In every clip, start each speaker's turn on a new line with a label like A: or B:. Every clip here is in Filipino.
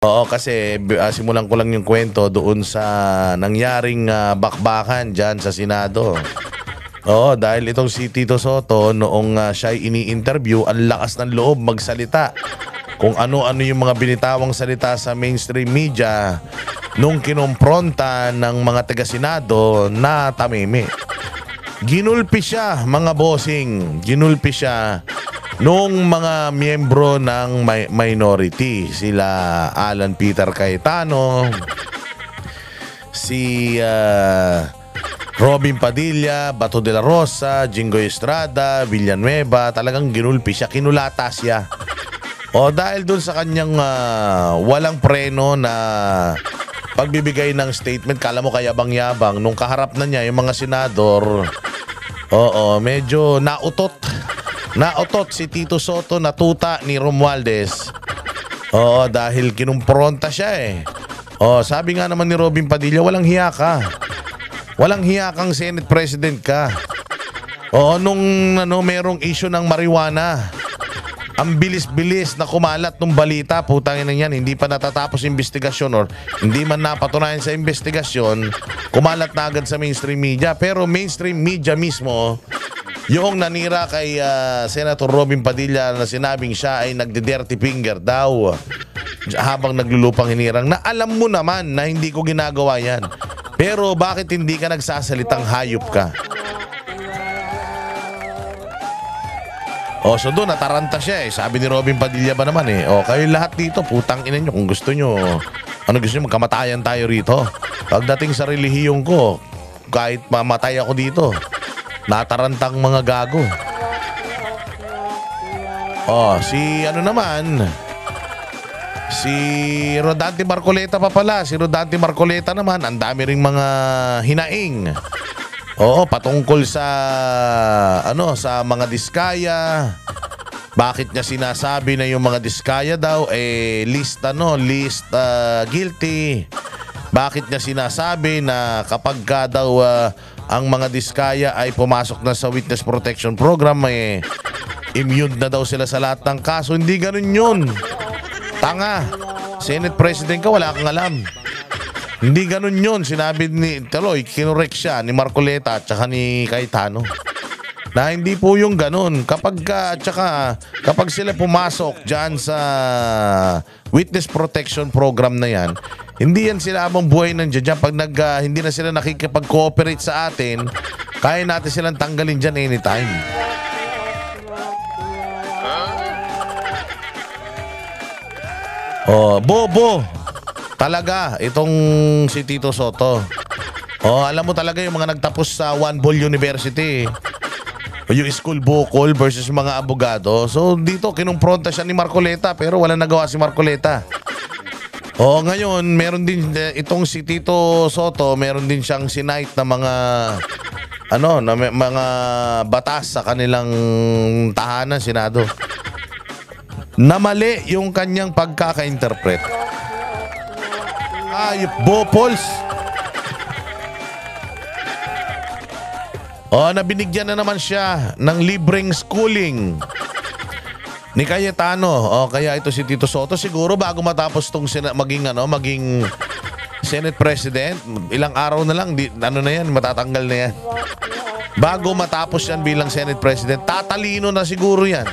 A: Oo, kasi simulan ko lang yung kwento doon sa nangyaring bakbakan dyan sa Senado. Oo, dahil itong si Tito Soto noong siya ini-interview, ang lakas ng loob magsalita. Kung ano-ano yung mga binitawang salita sa mainstream media nung kinompronta ng mga taga-Senado na tamimi. Ginulpi siya, mga bossing. Ginulpi siya nung mga miyembro ng minority. Sila Alan Peter Cayetano, si Robin Padilla, Bato de la Rosa, Jingoy Estrada, Villanueva. Talagang ginulpi siya, kinulata siya. O dahil dun sa kanyang walang preno na pagbibigay ng statement, kala mo kayabang-yabang, nung kaharap na niya yung mga senador, medyo nautot. Nautot si Tito Soto, natuta ni Romualdez. Oo, dahil kinumpronta siya eh. Sabi nga naman ni Robin Padilla, walang hiya ka. Walang hiya kang Senate President ka. Nung merong issue ng marijuana, ang bilis-bilis na kumalat ng balita, putangin na yan, hindi pa natatapos investigasyon or hindi man napatunayan sa investigasyon, kumalat na agad sa mainstream media. Pero mainstream media mismo, yung nanira kay Senator Robin Padilla na sinabing siya ay nagde-dirty finger daw habang naglulupang hinirang, na alam mo naman na hindi ko ginagawa yan. Pero bakit hindi ka nagsasalitang hayop ka? So doon nataranta siya eh. Sabi ni Robin Padilla ba naman eh, kayo lahat dito, putang ina nyo, kung gusto nyo, gusto nyo, magkamatayan tayo rito. Pagdating sa relihiyong ko, kahit mamatay ako dito, natarantang mga gago. Si Rodante Marcoleta pa pala. Si Rodante Marcoleta naman, ang dami ring mga hinaing. Patungkol sa sa mga diskaya. Bakit niya sinasabi na yung mga diskaya daw list guilty? Bakit niya sinasabi na kapag ka daw ang mga diskaya ay pumasok na sa witness protection program, immune na daw sila sa lahat ng kaso? Hindi ganun yun. Tanga. Senate President ka, wala kang alam. Hindi ganun yun. Sinabi ni Taloy, kinurek siya ni Marcoleta at saka ni Cayetano na hindi po yung ganun. Kapag sila pumasok dyan sa witness protection program na yan, hindi yan sila abang buhay nandiyan dyan. Pag hindi na sila nakikipag-cooperate sa atin, kaya natin silang tanggalin dyan anytime. Bobo talaga itong si Tito Soto. Alam mo talaga yung mga nagtapos sa One Ball University, yung school bukol versus mga abogado. So dito kinumpronta siya ni Marcoleta, pero wala nagawa si Marcoleta. Ngayon meron din itong si Tito Soto, meron din siyang sinight na mga mga batas sa kanilang tahanan, Senado, na mali yung kanyang pagkaka-interpret. Bopols. Nabinigyan na naman siya ng libreng schooling ni Cayetano. Kaya ito si Tito Soto, siguro bago matapos tong maging Senate President, ilang araw na lang, matatanggal na yan. Bago matapos yan bilang Senate President, tatalino na siguro yan.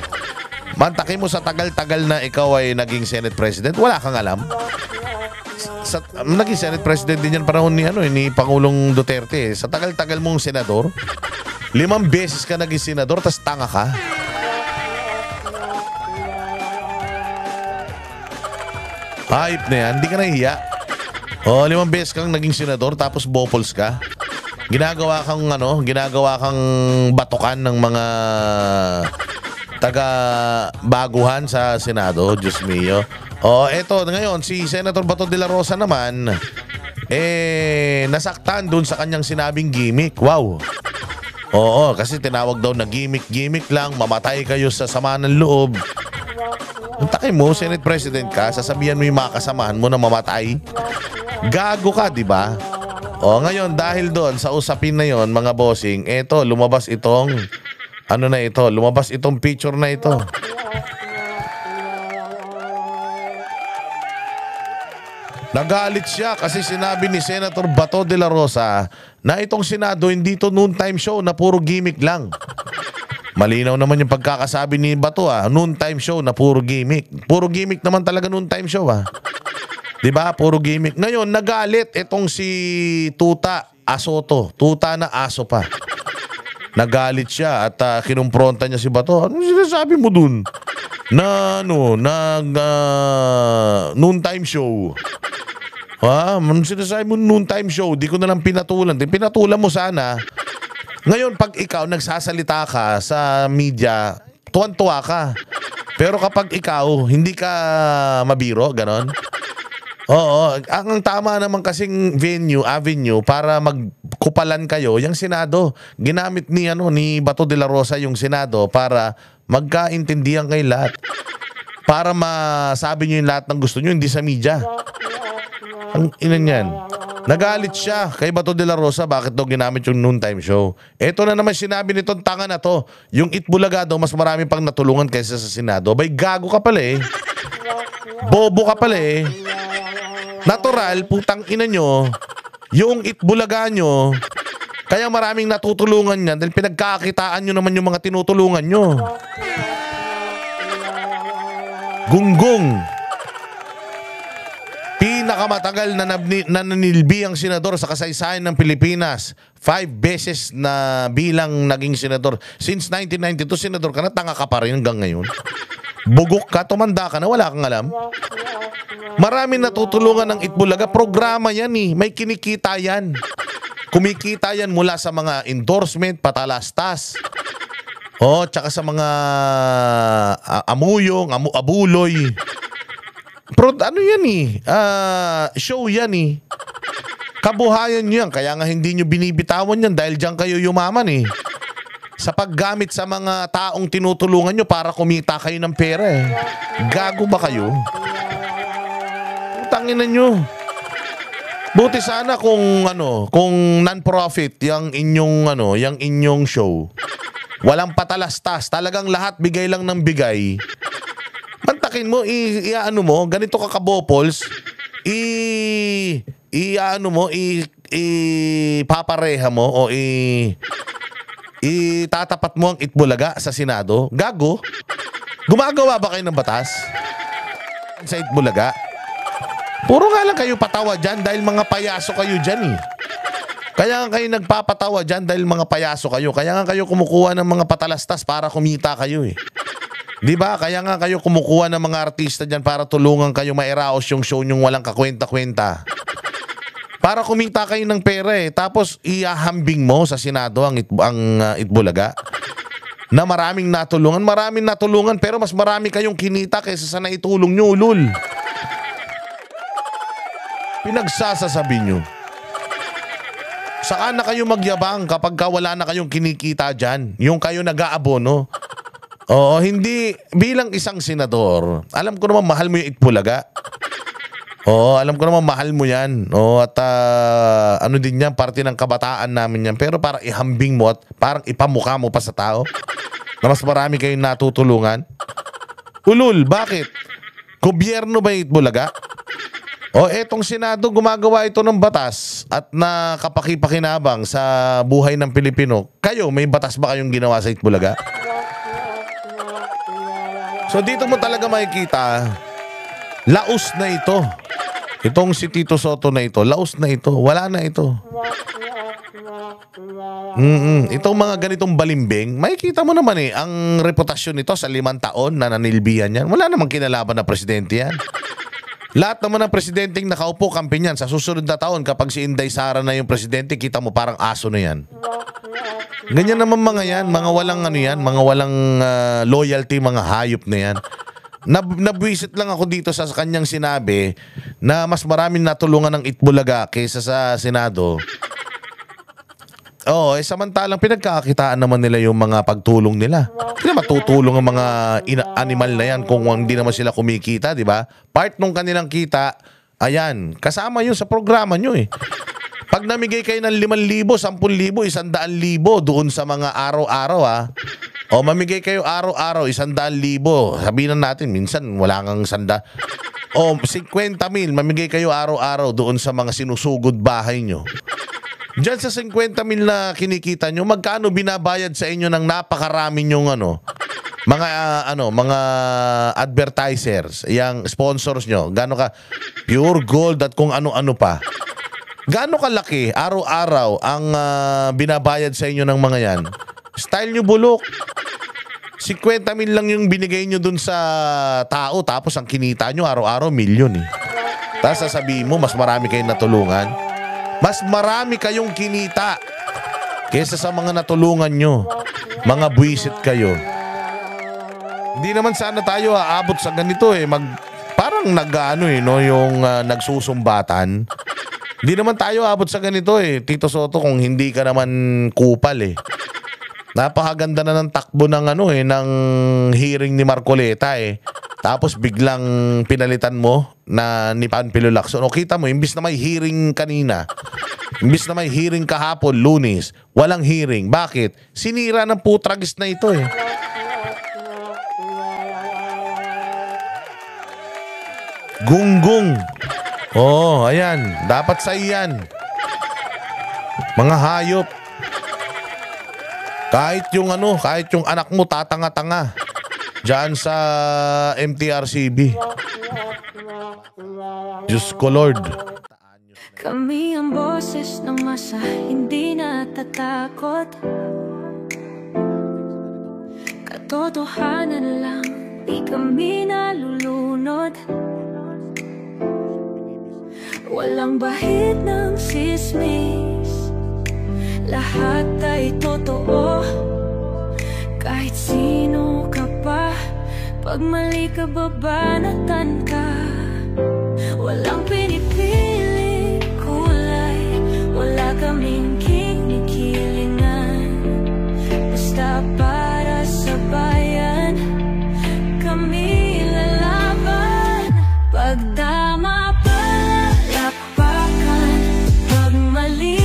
A: Mantaki mo sa tagal-tagal na ikaw ay naging Senate President, wala kang alam. Naging Senate President din yan panahon ni Pangulong Duterte. Sa tagal-tagal mong senador, 5 beses ka naging senador, tas tanga ka. Hype na yan, hindi ka nahihiya. 5 beses kang naging senador, tapos bopols ka. Ginagawa kang batukan ng mga taga-baguhan sa Senado. Diyos mio. Eto ngayon, si Senator Bato de la Rosa naman, nasaktan dun sa kanyang sinabing gimmick. Wow. Kasi tinawag daw na gimmick lang, mamatay kayo sa sama ng loob. Untaki mo, Senate President ka, sasabihan mo yung mga kasamahan mo na mamatay. Gago ka, di ba? Ngayon, dahil doon sa usapin na yon, mga bossing, lumabas itong picture na ito. Nagalit siya kasi sinabi ni Senator Bato de la Rosa na itong Senado hindi to noontime show na puro gimmick lang. Malinaw naman yung pagkakasabi ni Bato noontime show na puro gimmick. Puro gimmick naman talaga noontime show 'Di ba? Puro gimmick. Ngayon nagalit itong si Tuta Asoto. Tuta na aso pa. Nagalit siya at kinumpronta niya si Bato. Ano sinasabi mo dun? Na noontime show. Ano sinasabi mo noontime show? Di ko na lang pinatulan. Pinatulan mo sana. Ngayon, pag ikaw nagsasalita ka sa media, tuwan-tuwa ka. Pero kapag ikaw, hindi ka mabiro, ganon. Oo, ang tama naman kasing avenue para magkupalan kayo, yung Senado. Ginamit ni Bato de la Rosa yung Senado para magkaintindihan kay lahat. Para masabi niyo yung lahat ng gusto niyo, hindi sa media. Ang ina niyan. Nagalit siya kay Bato de la Rosa bakit daw ginamit yung noontime show. Ito na naman sinabi nitong tanga na to. Yung Itbulaga daw mas marami pang natulungan kaysa sa Senado. Bay, gago ka pala Bobo ka pala Natural, putang ina nyo, yung Itbulaga nyo, kaya maraming natutulungan yan dahil pinagkakitaan nyo naman yung mga tinutulungan nyo. Gunggong. Pinakamatagal na nanilbi ang senador sa kasaysayan ng Pilipinas. 5 beses na bilang naging senador. Since 1992, senador ka na, tanga ka pa rin hanggang ngayon. Bugok ka, tumanda ka na, wala kang alam. Maraming natutulungan ng Itbulaga. Programa yan may kinikita yan. Kumikita yan mula sa mga endorsement, patalastas. Tsaka sa mga amuyong, abuloy. Ano yan show yan Kabuhayan nyo yan. Kaya nga hindi nyo binibitawan yan dahil dyan kayo yumaman Sa paggamit sa mga taong tinutulungan nyo para kumita kayo ng pera Gago ba kayo? Tanginan nyo. Buti sana kung non-profit yung inyong show. Walang patalastas. Talagang lahat bigay lang ng bigay. Mantakin mo, ganito ka kabopols, papareha mo o itatapat mo ang Itbulaga sa Senado. Gago. Gumagawa ba kayo ng batas sa Itbulaga? Puro nga lang kayo patawa dyan dahil mga payaso kayo dyan Kaya nga kayo nagpapatawa dyan dahil mga payaso kayo. Kaya nga kayo kumukuha ng mga patalastas para kumita kayo Di ba? Kaya nga kayo kumukuha ng mga artista dyan para tulungan kayo mairaos yung show nyong walang kakwenta-kwenta. Para kumita kayo ng pera Tapos ihahambing mo sa Senado ang Itbulaga. Na maraming natulungan pero mas marami kayong kinita kaysa sa naitulong nyo, ulul. Pinagsasasabi nyo. Saan na kayo magyabang kapag wala na kayong kinikita dyan? Yung kayo nag-aabono. Oo, hindi. Bilang isang senador, alam ko naman mahal mo yung Itbulaga. Oo, alam ko naman mahal mo yan. At din yan, parte ng kabataan namin yan. Pero para ihambing mo at parang ipamukha mo pa sa tao na mas marami kayong natutulungan. Ulul, bakit? Gobyerno ba yung Itbulaga? Etong Senado gumagawa ito ng batas at nakapakipakinabang sa buhay ng Pilipino. Kayo, may batas ba kayong ginawa sa Itbulaga? So dito mo talaga makikita, laos na ito. Itong si Tito Soto na ito, laos na ito. Wala na ito. Itong mga ganitong balimbing, makikita mo naman ang reputasyon nito sa 5 taon na nanilbihan yan. Wala namang kinalaban na presidente yan. Lahat naman ng presidenteng nakaupo, kampi niyan. Sa susunod na taon, kapag si Inday Sara na yung presidente, kita mo parang aso na yan. Ganyan naman mga yan, mga walang mga walang loyalty, mga hayop na yan. Nabwisit lang ako dito sa kanyang sinabi na mas maraming natulungan ng Itbulaga kaysa sa Senado. Samantalang pinagkakakitaan naman nila yung mga pagtulong nila. Hindi na matutulong ang mga animal na yan kung hindi naman sila kumikita, di ba? Part nung kanilang kita, ayan, kasama yun sa programa nyo Pag namigay kayo ng 5,000, 10,000, 100,000 doon sa mga araw-araw O mamigay kayo araw-araw 100,000. Sabihin na natin, minsan wala kang 100. O 50,000, mamigay kayo araw-araw doon sa mga sinusugod bahay nyo. Diyan sa 50,000 na kinikita nyo, magkano binabayad sa inyo ng napakarami nyong mga advertisers, yang sponsors nyo, gaano ka Pure Gold at kung ano-ano pa. Gaano kalaki araw-araw ang binabayad sa inyo ng mga yan? Style nyo bulok. 50,000 lang yung binigay nyo dun sa tao, tapos ang kinita nyo araw-araw milyon eh. Tapos sasabihin mo mas marami kayong natulungan. Mas marami kayong kinita kaysa sa mga natulungan nyo. Mga buwisit kayo. Hindi naman sana tayo aabot sa ganito eh. Parang yung nagsusumbatan. Hindi naman tayo aabot sa ganito eh, Tito Soto, kung hindi ka naman kupal eh. Napakaganda na ng takbo ng ng hearing ni Marcoleta eh. Tapos biglang pinalitan mo na ni Panfilo Lacson. O kita mo, imbis na may hearing kanina, imbis na may hearing kahapon, Lunes, walang hearing. Bakit? Sinira ng putragis na ito eh. Gunggong. Oh, ayan. Dapat sa iyan. Mga hayop. Kahit yung anak mo tatanga-tanga diyan sa MTRCB. Diyos ko Lord.
B: Kami ang boses ng masa, hindi natatakot. Katotohanan lang, di kami nalulunod. Walang bahid ng sismis, lahat ay totoo. Kahit sino ka pa, pag mali ka babanatan ka. Walang pinipili kulay, wala kaming kinikilingan. Basta para sa bayan, kami lalaban. Pagdama palakpakan, pag mali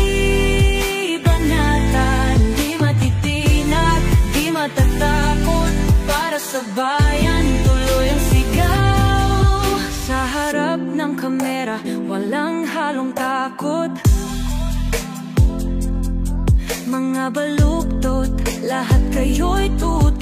B: banatan. Di matitinag, di matatakot, para sa bayan tuloy ang sigaw. Sa harap ng kamera, walang halong takot. Mga baluktot, lahat kayo'y tutok.